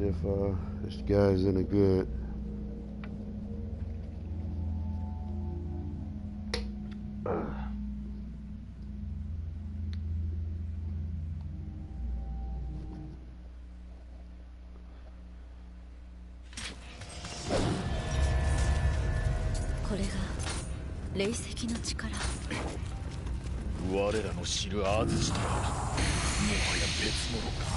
if this guy's any good.霊石の力。我らの知るアーズとはもはや別物か。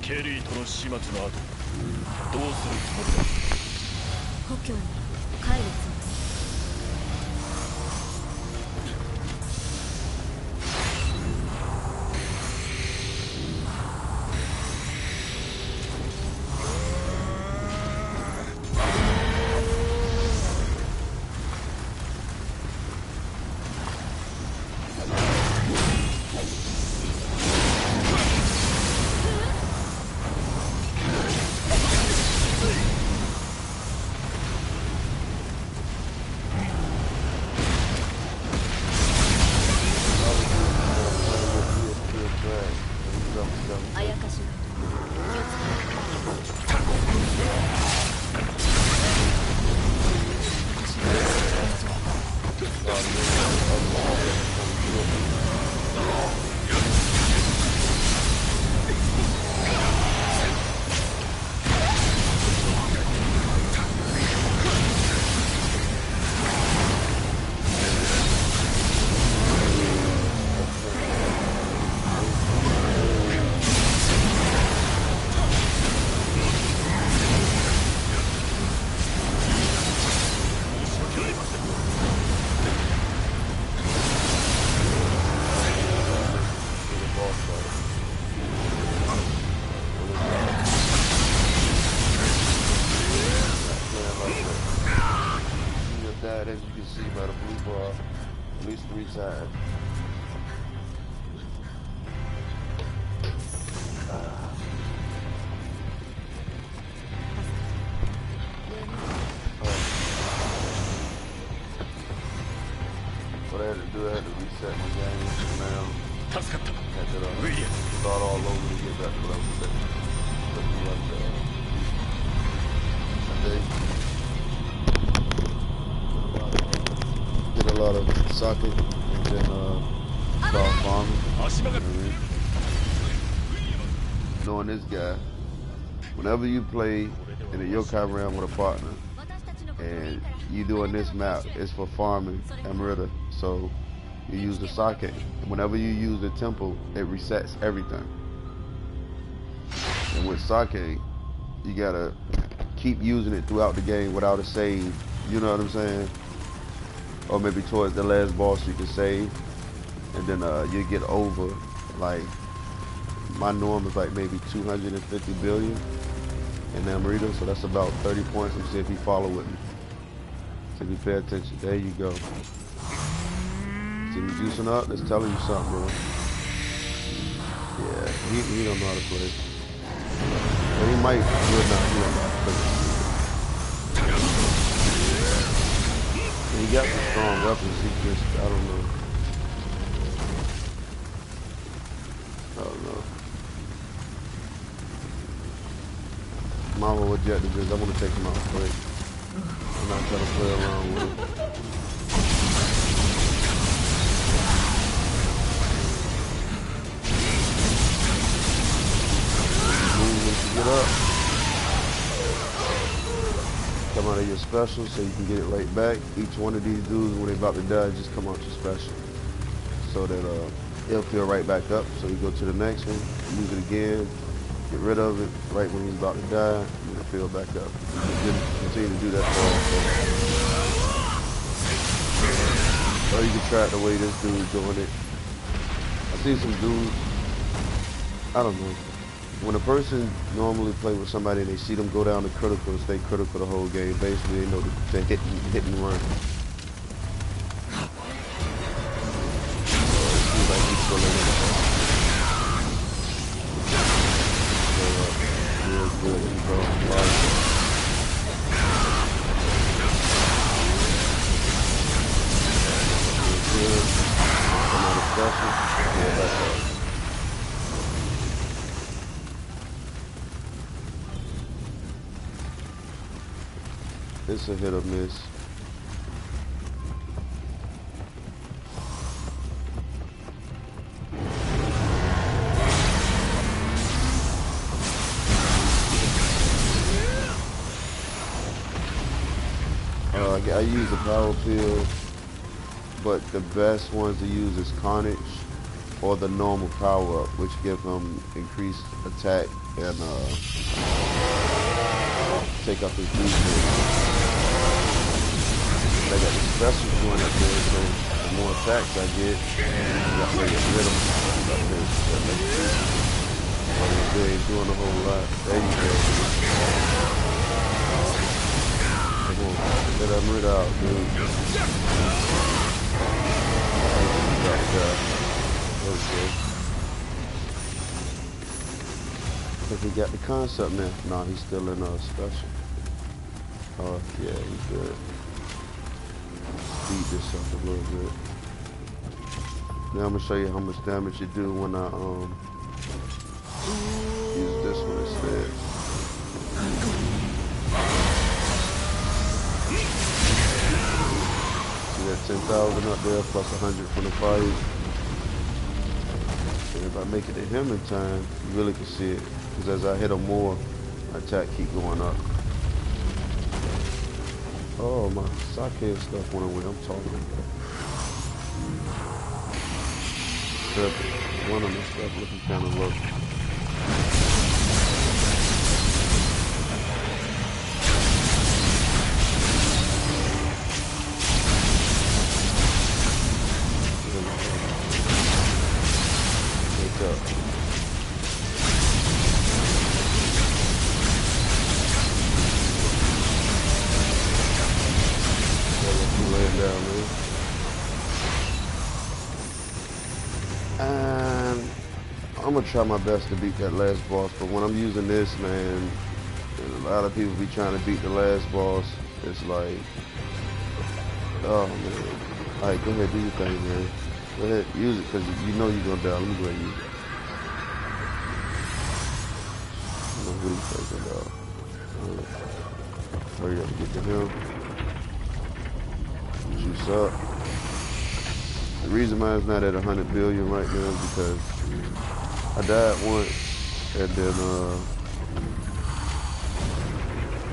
ケリーとの始末の後どうするつもりだ。故郷に帰るつもり。you better blue bar at least 3 times. What I had to do, I had to reset my game now. Had to start all over to get back to level 6. Took me like a day. Did a lot of soccer and then start farming. Knowing this guy, whenever you play in a yokai realm with a partner and you doing this map, it's for farming and murder. So you use the sake. Whenever you use the temple, it resets everything. And with sake, you gotta keep using it throughout the game without a save. You know what I'm saying? Or maybe towards the last boss you can save, and then you get over, like my norm is like maybe 250 billion in Amrita, so that's about 30 points. Let's see if you follow with me. See if you pay attention. There you go. See me juicing up? That's telling you something, bro. Yeah, he don't know how to play. But he might, he don't know how to play. And he got some strong weapons, he just, I don't know. Mama objective is I want to take him out quick. I'm not trying to play around with him. Move once you get up. Come out of your special so you can get it right back. Each one of these dudes, when they're about to die, just come out your special. So that it'll feel right back up. So you go to the next one, use it again. Get rid of it right when he's about to die, and it'll fill back up. Continue to do that for all. Or you can try it the way this dude's doing it. I see some dudes, I don't know. When a person normally play with somebody and they see them go down to critical and stay critical the whole game, basically they know to hit and run. So it seems like he's still in it. Good, bro. It's a hit or miss. I use the power pill, but the best ones to use is Carnage or the normal power up, which give him increased attack and take up his defense. I got the special joint up there, so the more attacks I get, that way get rid of them. They ain't doing a whole lot. There you go. Get him rid out, dude. Okay. I think he got the concept now. No, he's still in special. Oh, yeah, he's good. Speed this up a little bit. Now I'm gonna show you how much damage you do when I use this one instead. That 10,000 up there plus 100 from the fire. And if I make it to him in time, you really can see it. Because as I hit him more, my attack keep going up. Oh, my sake and stuff went away. I'm talking about. One of my stuff looking kind of low. Laying down there. I'm gonna try my best to beat that last boss, but when I'm using this, man, and a lot of people be trying to beat the last boss, it's like, oh man. Alright, go ahead, do your thing, man. Go ahead, use it, because you know you're gonna die. Let me go ahead and use it. I don't know what he's thinking about. Hurry up and get to him. Juice up. The reason why it's not at 100 billion right now is because I died once, and then,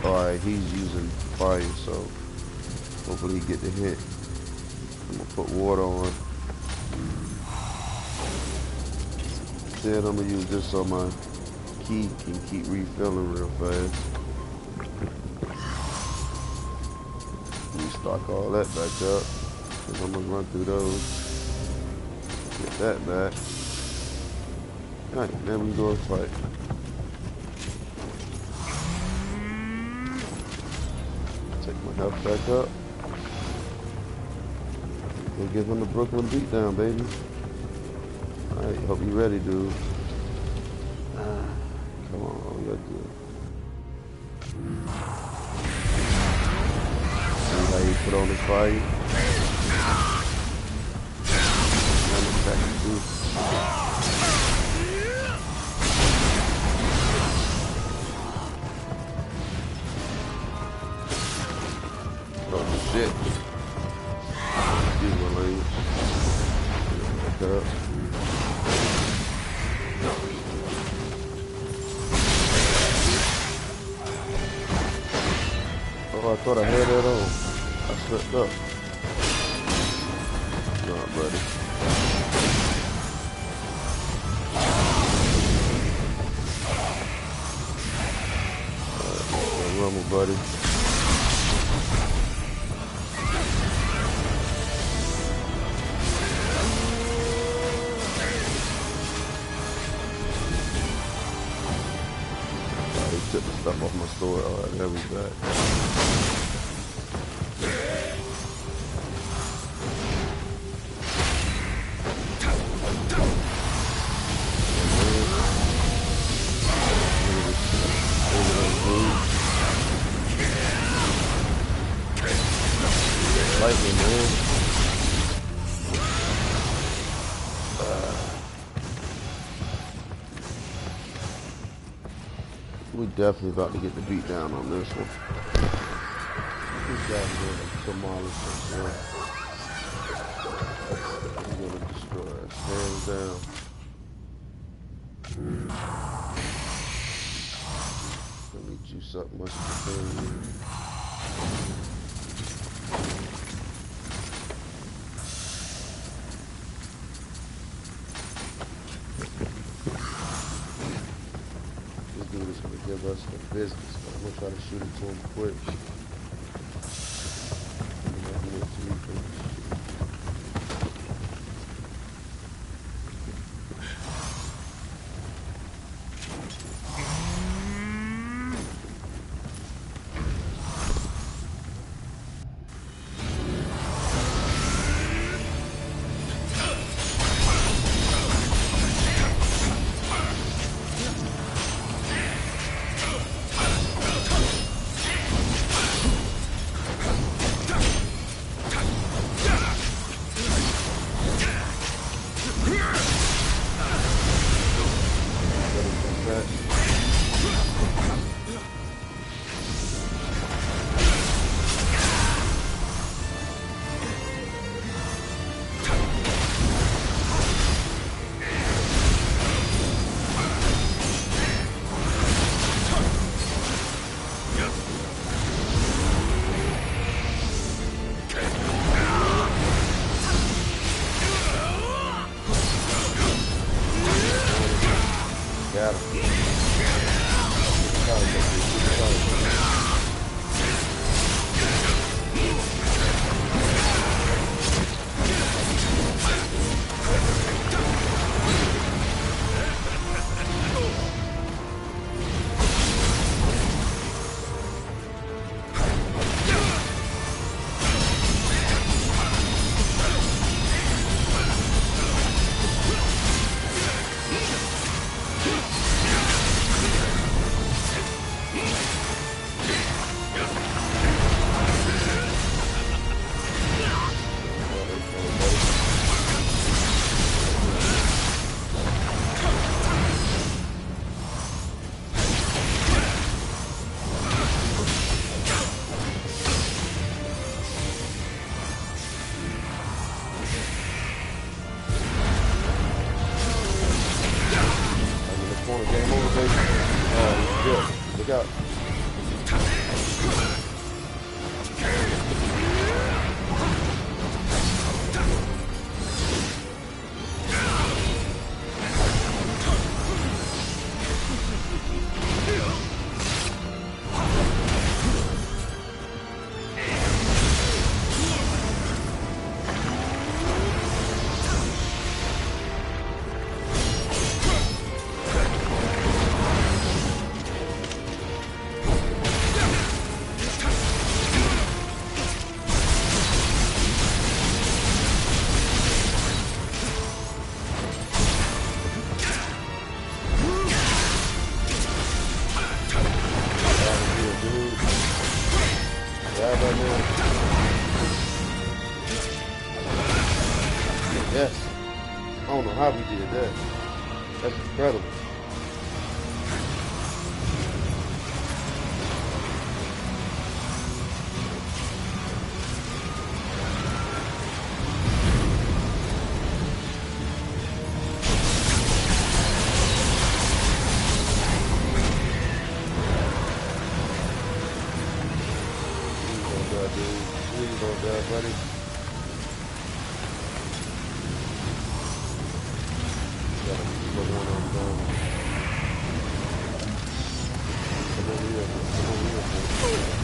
alright, he's using fire, so hopefully he get the hit. I'm gonna put water on. Then I'm gonna use this so my key can keep refilling real fast. Restock all that back up, because I'm gonna run through those. Get that back. Alright, now we go and fight. Take my health back up. We'll give him the Brooklyn beatdown, baby. Alright, hope you ready, dude. Come on, all we gotta do. See how you put on the fire? And attack too. Oh shit. Excuse my language. Back up. Oh, I thought I had that on. I slipped up. Nah, buddy. Alright, rumble, buddy. Took the stuff off my store. Alright, there we back. Lightning, man. We definitely about to get the beat down on this one. This guy's gonna demolish us, man. He's gonna destroy us, hands down. Let me juice up much of the thing. Dude is going to give us the business, but I'm going to try to shoot it to him quick. Yeah. Look out. Yes. I don't know how we did that. That's incredible. Please don't die, buddy. Gotta keep looking on them down. Come over here. Come over here.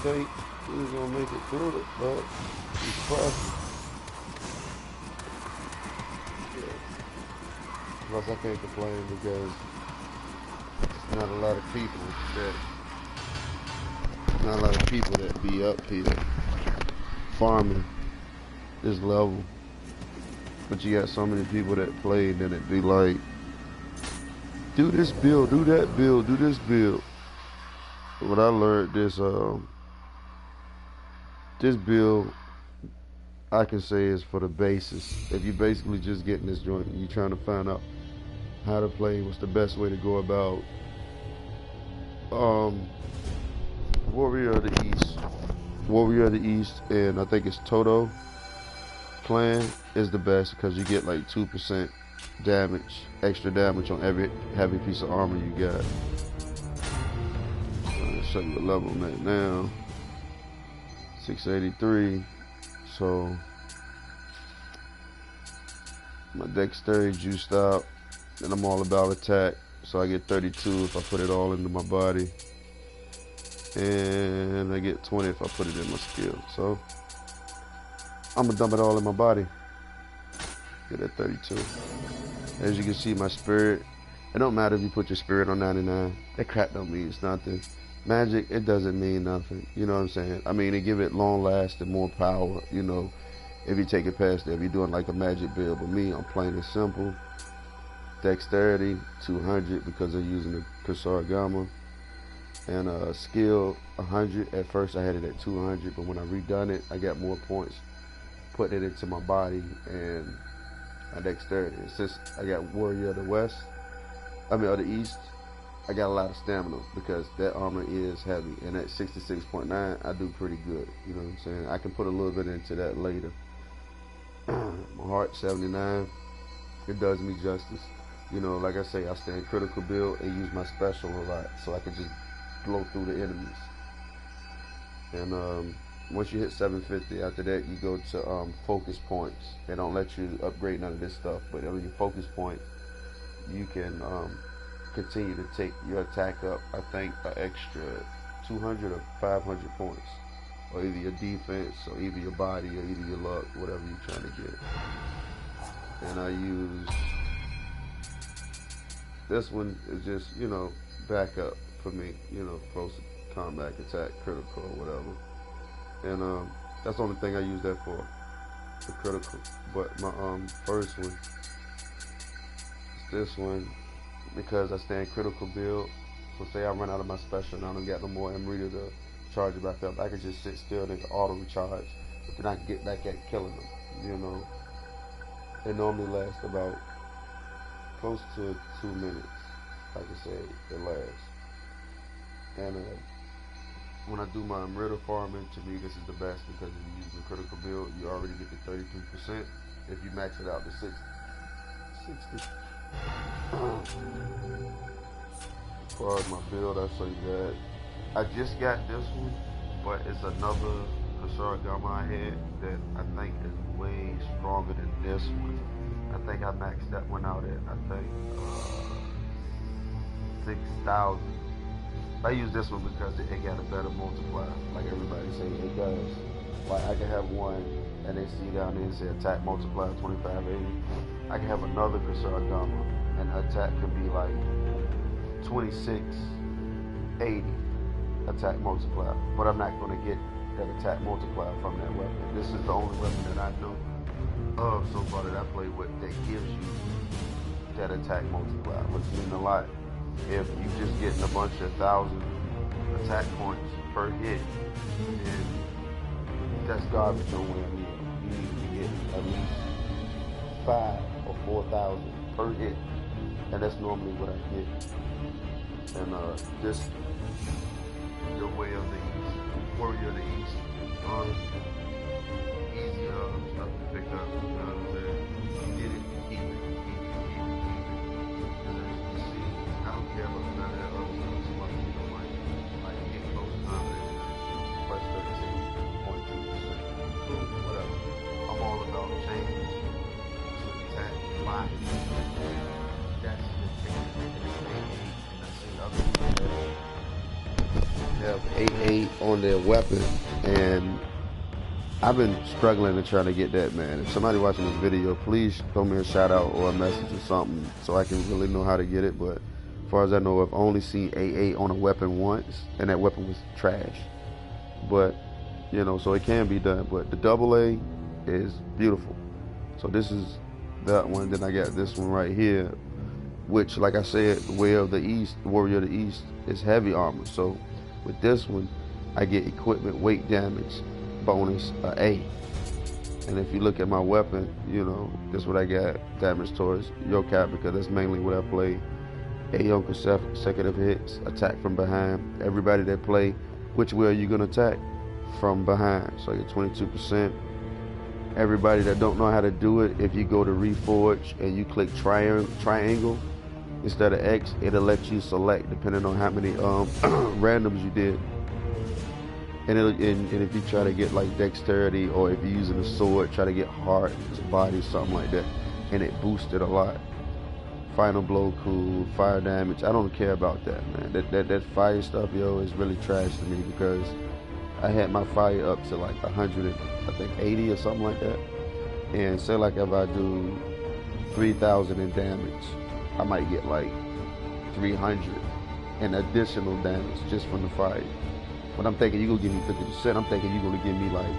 think he's gonna make it through it, but he's pressing. Yeah. Plus, I can't complain because not a lot of people that be up here farming this level. But you got so many people that play, and then it be like, do this build, do that build, do this build. What I learned this build I can say is for the basis. If you basically just getting this joint, you trying to find out how to play, what's the best way to go about. Warrior of the East, and I think it's Toto clan is the best because you get like 2% damage, extra damage on every heavy piece of armor you got. I'll show you what level I'm at now. 683. So my dexterity juiced out, and I'm all about attack. So I get 32 if I put it all into my body, and I get 20 if I put it in my skill. So I'm gonna dump it all in my body. Get that 32. As you can see, my spirit. It don't matter if you put your spirit on 99. That crap don't mean nothing. Magic, it doesn't mean nothing. You know what I'm saying? I mean, it give it long lasting, more power. You know, if you take it past that, if you're doing like a magic build. But me, I'm playing it simple. Dexterity 200 because I'm using the Kusarigama, and skill 100. At first, I had it at 200, but when I redone it, I got more points. Put it into my body and my dexterity. Since I got Warrior of the East, I got a lot of stamina because that armor is heavy, and at 66.9 I do pretty good. You know what I'm saying? I can put a little bit into that later. My heart 79. It does me justice. You know, like I say, I stay in critical build and use my special a lot, so I can just blow through the enemies. And once you hit 750, after that you go to focus points. They don't let you upgrade none of this stuff, but on your focus point, you can continue to take your attack up, I think, an extra 200 or 500 points, or either your defense, or either your body, or either your luck, whatever you're trying to get. And I use this one is just, you know, backup for me, you know, close combat, attack, critical, or whatever. And that's the only thing I use that for, the critical. But my first one is this one, because I stay in critical build. So say I run out of my special and I don't got no more Amrita to charge it back up, I can just sit still and auto recharge, but then I can get back at killing them. You know, they normally last about close to 2 minutes. Like I say, it lasts. And when I do my Amrita farming, to me this is the best because if you use the critical build, you already get the 33%. If you max it out to 60. As far as my build, I'll show you that. I just got this one, but it's another Kusarigama I had that I think is way stronger than this one. I think I maxed that one out at, I think, 6,000. I use this one because it got a better multiplier. Like everybody say, it does. Like I can have one, and they see down there and say attack multiplier 2580. I can have another Kusarigama, and attack can be like 2680 attack multiplier. But I'm not going to get that attack multiplier from that weapon. This is the only weapon that I know of so far that I play with that gives you that attack multiplier, which means a lot. If you just getting a bunch of 1,000 attack points per hit, and that's garbage on where you need to get at least 5,000 or 4,000 per hit, and that's normally what I get. And this the way of the East, Warrior of the East, easy stuff to pick up. You know what I'm saying? Get it, keep it. And as you can see, I don't care about none of that other stuff. So much you don't like get close combat, plus 13.2%. Whatever. I'm all about changes to attack, body. That's the thing. And I see other people that have 8-8. on their weapon, and I've been struggling to try to get that, man. If somebody watching this video, please throw me a shout out or a message or something so I can really know how to get it. But as far as I know, I've only seen AA on a weapon once, and that weapon was trash. But, you know, so it can be done. But the AA is beautiful. So this is that one. Then I got this one right here, which, like I said, the Way of the East, Warrior of the East, is heavy armor. So with this one, I get equipment weight damage bonus A. And if you look at my weapon, you know, this is what I got damage towards Yokai, because that's mainly what I play. A on consecutive hits, attack from behind. Everybody that play, which way are you gonna attack? From behind. So I get 22%. Everybody that don't know how to do it, if you go to Reforge and you click triangle instead of X, it'll let you select depending on how many randoms you did. And if you try to get like dexterity, or if you're using a sword, try to get heart, body, something like that, and it boosted a lot. Final blow, cool. Fire damage, I don't care about that, man. That fire stuff, yo, is really trash to me, because I had my fire up to like 180 or something like that. And say like if I do 3,000 in damage, I might get like 300 in additional damage just from the fire. But I'm thinking you're gonna give me 50%. I'm thinking you're gonna give me like,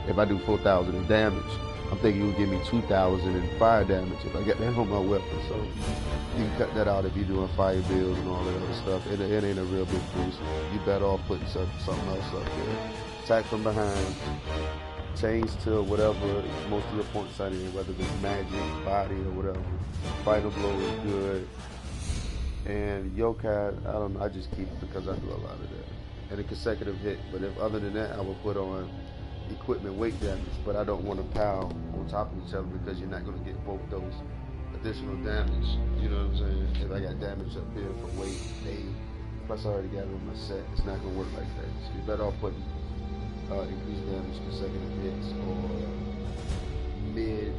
if I do 4,000 in damage, I'm thinking you'll give me 2,000 in fire damage if I get that on my weapon. So you can cut that out if you're doing fire builds and all that other stuff. It ain't a real big boost. You better off putting something else up there. Attack from behind, change to whatever most of your points are in, whether it's magic, body, or whatever. Final blow is good. And Yokai, I don't know, I just keep it because I do a lot of that. And a consecutive hit, but if other than that, I will put on equipment weight damage, but I don't want to pile on top of each other, because you're not going to get both those additional damage. You know what I'm saying? If I got damage up here for weight A, plus I already got it on my set, it's not going to work like that. So you're better off putting increased damage, consecutive hits, or mid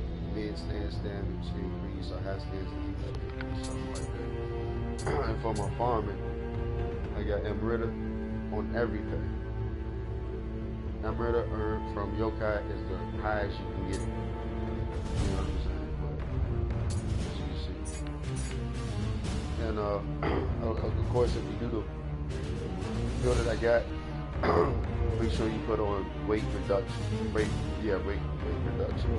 stance damage increase, or high stance damage increase, something like that. And for my farming, I got Emerita on everything. Emerita earned from Yokai is the highest you can get. You know what I'm saying? But as you can see. And of course, if you do the build that I got, make sure you put on weight reduction. Weight reduction.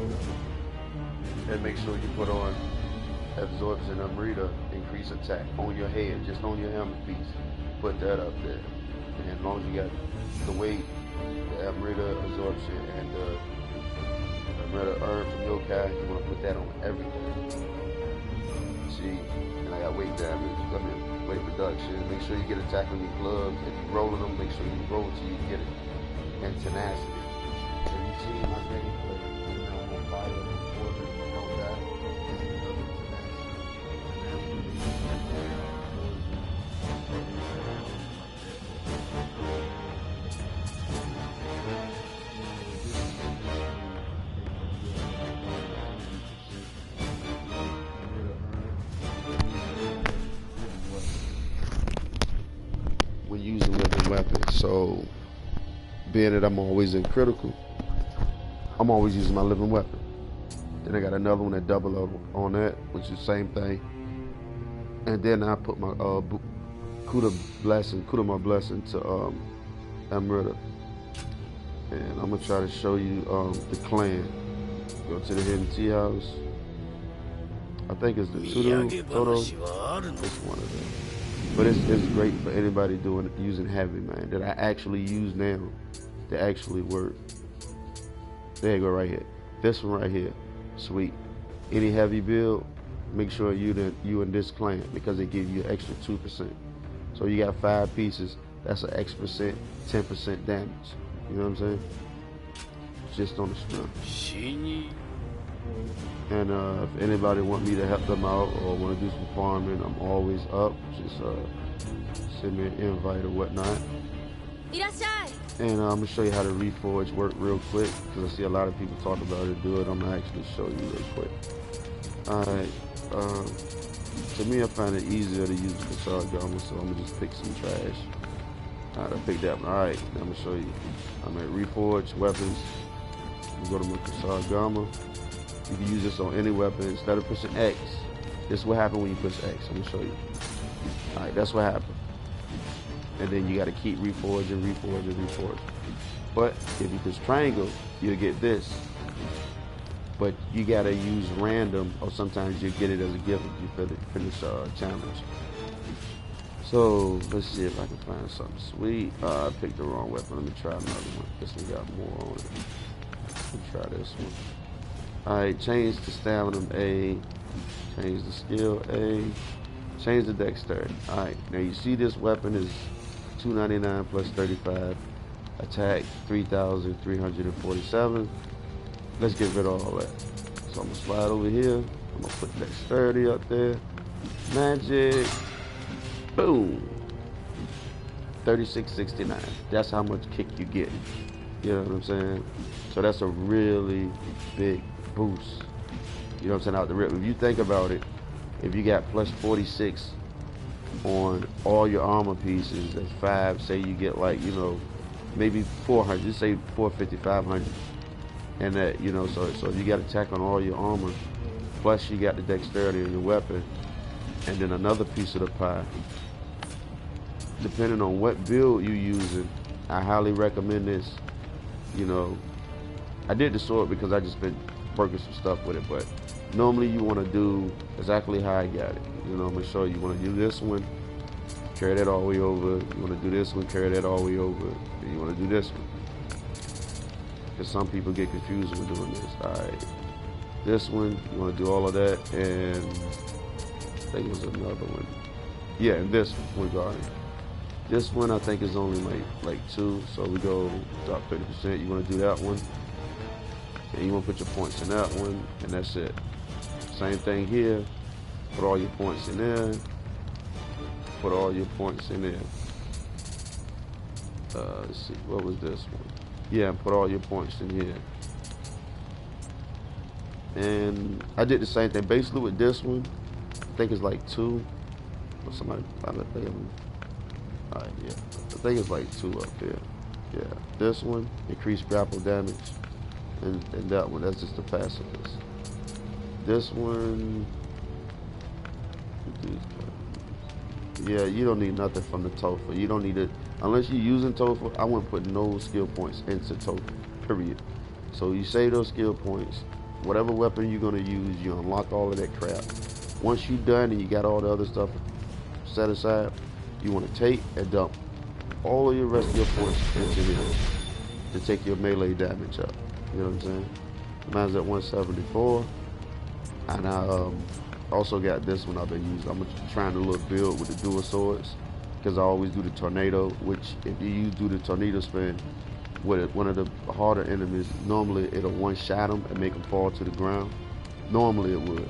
And make sure you put on absorption Emerita, increase attack on your head, just on your helmet piece. Put that up there. And as long as you got the weight, the Emerita absorption, and the Emerita earn from Yokai, you want to put that on everything. See, and I got weight damage, weight reduction. Make sure you get attack on your gloves. If you're rolling them, make sure you roll till you get it. And tenacity. So you see my gameplay, I'm on fire before the Yokai. It's another tenacity. When using living weapons, so being that I'm always in critical, I'm always using my living weapon. Then I got another one that double on that, which is the same thing. And then I put my Kuda blessing to Emerita. And I'm gonna try to show you the clan. Go to the hidden tea house. I think it's the Tudo Toto. It's one of them. But it's great for anybody using heavy, man, that I actually use now that actually work. There you go, right here. This one right here, sweet. Any heavy build, make sure you in this clan, because they give you extra 2%. So you got 5 pieces, that's an X percent, 10% damage. You know what I'm saying? Just on the strength. And if anybody want me to help them out or want to do some farming, I'm always up. Just send me an invite or whatnot. And I'm going to show you how to reforge work real quick, because I see a lot of people talk about it. Do it. I'm going to actually show you real quick. Alright. To me, I find it easier to use the facade gamma, so I'm going to just pick some trash. Alright, I picked that one. Alright, I'm gonna show you. I'm at Reforge Weapons. You go to my Kusarigama. You can use this on any weapon. Instead of pushing X, this is what happens when you push X. I'm gonna show you. Alright, that's what happened. And then you gotta keep reforging. But if you push triangle, you'll get this. But you gotta use random, or sometimes you get it as a gift if you finish challenge. So let's see if I can find something sweet. I picked the wrong weapon. Let me try another one. This one got more on it. Let me try this one. Alright, change the stamina A. Change the skill A. Change the dexterity. Alright, now you see this weapon is 299 plus 35. Attack 3,347. Let's get rid of all that. So I'm gonna slide over here. I'm gonna put dexterity up there. Magic. Boom. 3669. That's how much kick you get. You know what I'm saying? So that's a really big boost. You know what I'm saying? Out the rip. If you think about it, if you got plus 46 on all your armor pieces, that's 5. Say you get like, you know, maybe 400. Just say 450, 500. And that, you know, so if you got attack on all your armor, plus you got the dexterity on your weapon, and then another piece of the pie. Depending on what build you're using, I highly recommend this. You know, I did the sword because I just been working some stuff with it, but normally you want to do exactly how I got it. You know, I'm gonna show you. You want to do this one, carry that all the way over. You want to do this one, carry that all the way over. And you want to do this one. Because some people get confused when doing this. Alright. This one, you want to do all of that, and I think it was another one. Yeah, and this one guarding. This one I think is only like 2, so we go drop 30%. You want to do that one, and you want to put your points in that one, and that's it. Same thing here. Put all your points in there. Put all your points in there. Let's see, what was this one? Yeah, put all your points in here. And I did the same thing basically with this one. I think it's like 2. Or somebody probably play them. Alright, yeah. I think it's like 2 up here. Yeah. This one, increased grapple damage. And that one, that's just the pacifist. This one, yeah, you don't need nothing from the Topher. You don't need it. Unless you're using Topher, I wouldn't put no skill points into Topher, period. So you save those skill points. Whatever weapon you're going to use, you unlock all of that crap. Once you're done and you got all the other stuff set aside, you want to take and dump all of your rest of your points into here to take your melee damage up. You know what I'm saying? Mine's at 174. And I also got this one I've been using. I'm trying to look build with the dual swords, because I always do the tornado, which if you do the tornado spin with one of the harder enemies, normally it'll one-shot them and make them fall to the ground. Normally it would,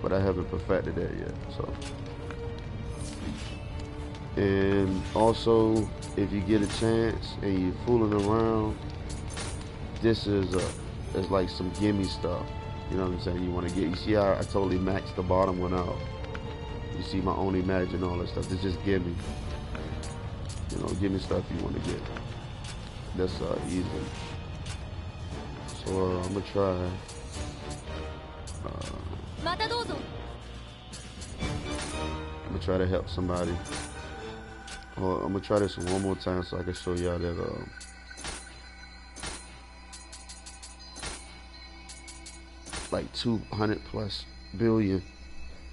but I haven't perfected that yet. So, and also if you get a chance and you're fooling around, this is it's like some gimme stuff. You know what I'm saying? You want to get. You see how I totally maxed the bottom one out. You see my only match and all that stuff. It's just gimme. You know, gimme stuff you want to get. That's easy. So I'm gonna try. I'm gonna try to help somebody. I'm gonna try this one more time so I can show y'all that. Like 200 plus billion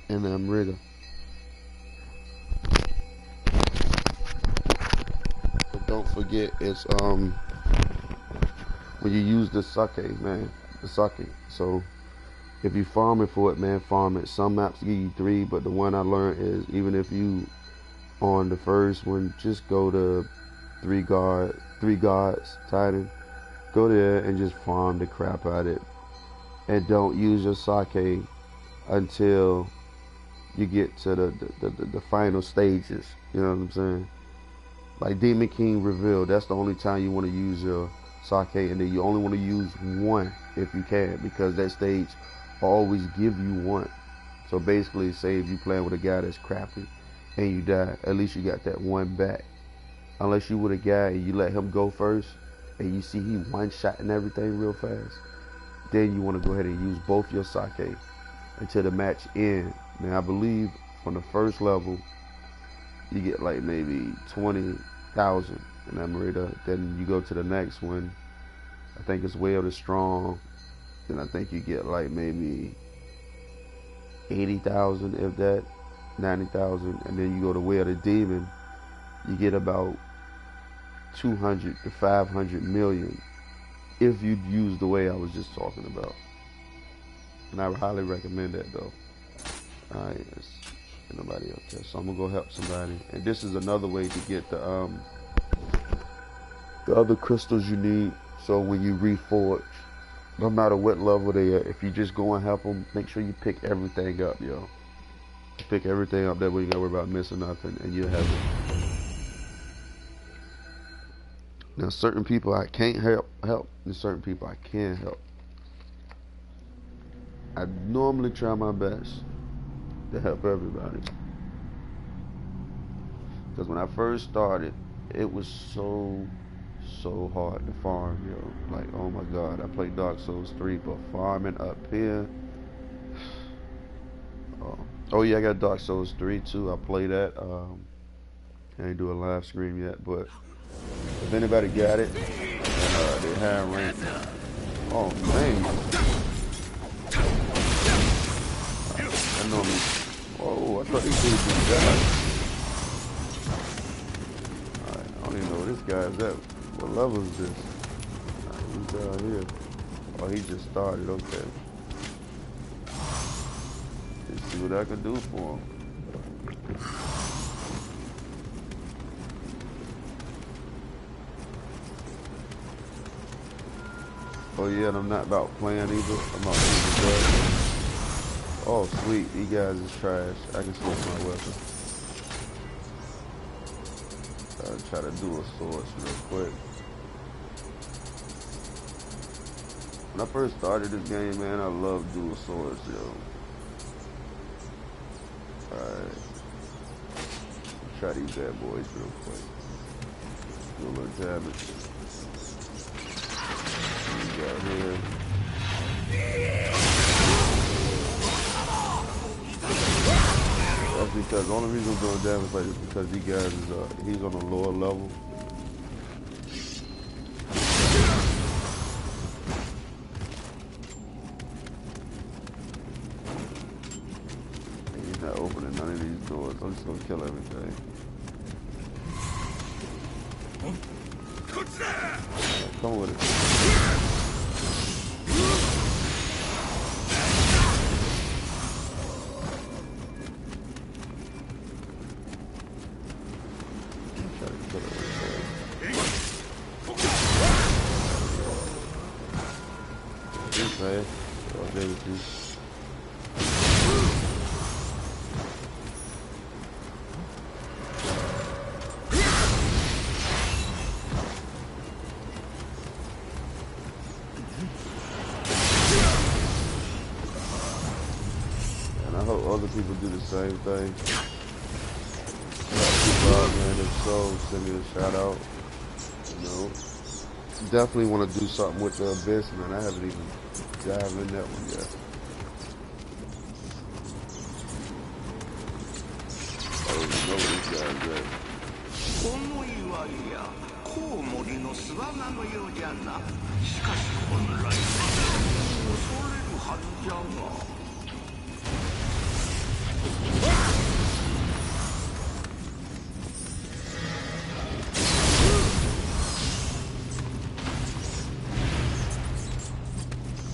in the rigger. But don't forget, it's when you use the sake, man, the sake. So if you farming for it, man, farm it. Some maps give you 3, but the one I learned is even if you on the first one, just go to 3 gods Titan. Go there and just farm the crap out of it. And don't use your sake until you get to the final stages. You know what I'm saying? Like Demon King Reveal, that's the only time you want to use your sake, and then you only want to use 1 if you can, because that stage will always give you 1. So basically, say if you playing with a guy that's crappy and you die, at least you got that 1 back. unless you with a guy and you let him go first, and you see he one-shotting everything real fast, then you want to go ahead and use both your sake until the match ends. Now I believe from the first level you get like maybe 20,000 in that Merida. Then you go to the next one, I think it's Way of the Strong. Then I think you get like maybe 80,000, if that, 90,000. And then you go to Way of the Demon, you get about 200 to 500 million if you use the way I was just talking about. And I would highly recommend that though. Alright, ain't nobody up there, so I'm gonna go help somebody. And this is another way to get the other crystals you need. So when you reforge, no matter what level they are, if you just go and help them, make sure you pick everything up, yo. Pick everything up, that way you gotta worry about missing nothing, and you'll have it. Now certain people I can't help, and certain people I can help. I normally try my best to help everybody. Because when I first started, it was so hard to farm, yo. Like, oh my God, I played Dark Souls 3, but farming up here. Oh yeah, I got Dark Souls 3 too. I play that. I ain't do a live stream yet, but if anybody got it and they high rank, oh man, I normally. Oh, I thought these dudes just died. Alright, I don't even know where this guy is at. What level is this? He's down here. Oh, he just started. Okay. Let's see what I can do for him. Oh yeah, and I'm not about playing either. I'm about using drugs. Oh sweet, these guys is trash. I can switch my weapon. I'll try to do a sword real quick. When I first started this game, man, I loved dual swords, yo. Alright. Try these bad boys real quick. Do a little damage. What we got here? That's because the only reason I'm doing damage like this is because these guys is he's on a lower level. And he's not opening none of these doors. I'm just gonna kill everything. Right, come with it. Man. I'll give it to you. And I hope other people do the same thing. People out, man, if so, send me a shout out. You know, definitely want to do something with the Abyss, man. I haven't even dived in that one yet. I don't even know where this guy's at. この岩やコウモリの巣穴のようじゃな。しかし本来は恐れるはずじゃが。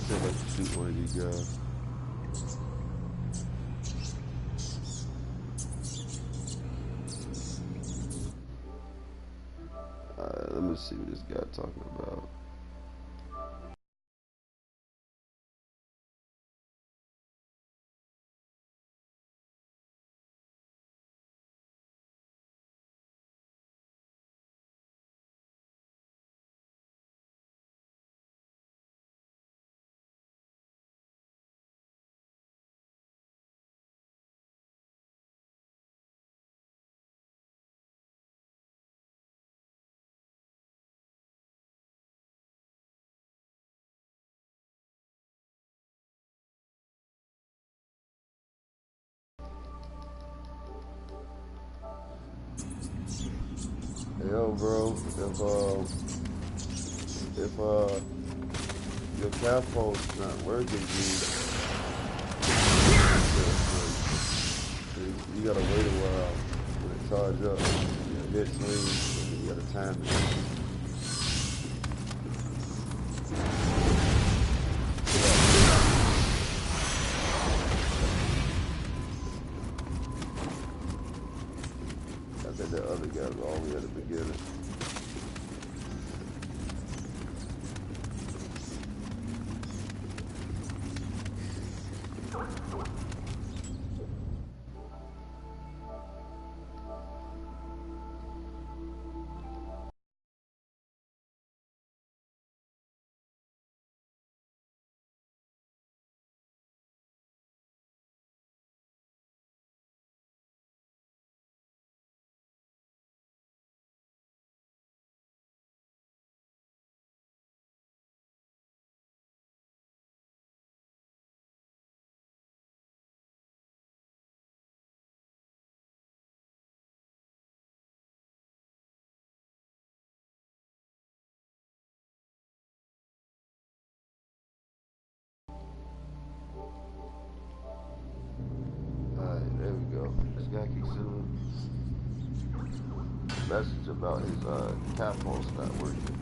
See if I can shoot one of these guys. Let me see what this guy talking about. Yo, bro, if your cat phone's not working, you gotta wait a while when it charges up. You hit swing, and you gotta time it. I think that other guy was all the way at the beginning. Alright, there we go. This guy keeps sending a message about his cat phone's not working.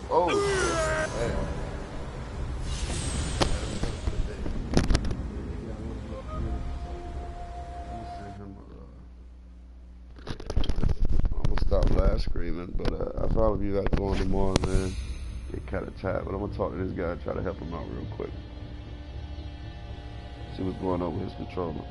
Oh, man. I'm gonna stop live screaming, but I'll probably be back on tomorrow, man. Get kind of tired, but I'm gonna talk to this guy and try to help him out real quick. See what's going on with his controller.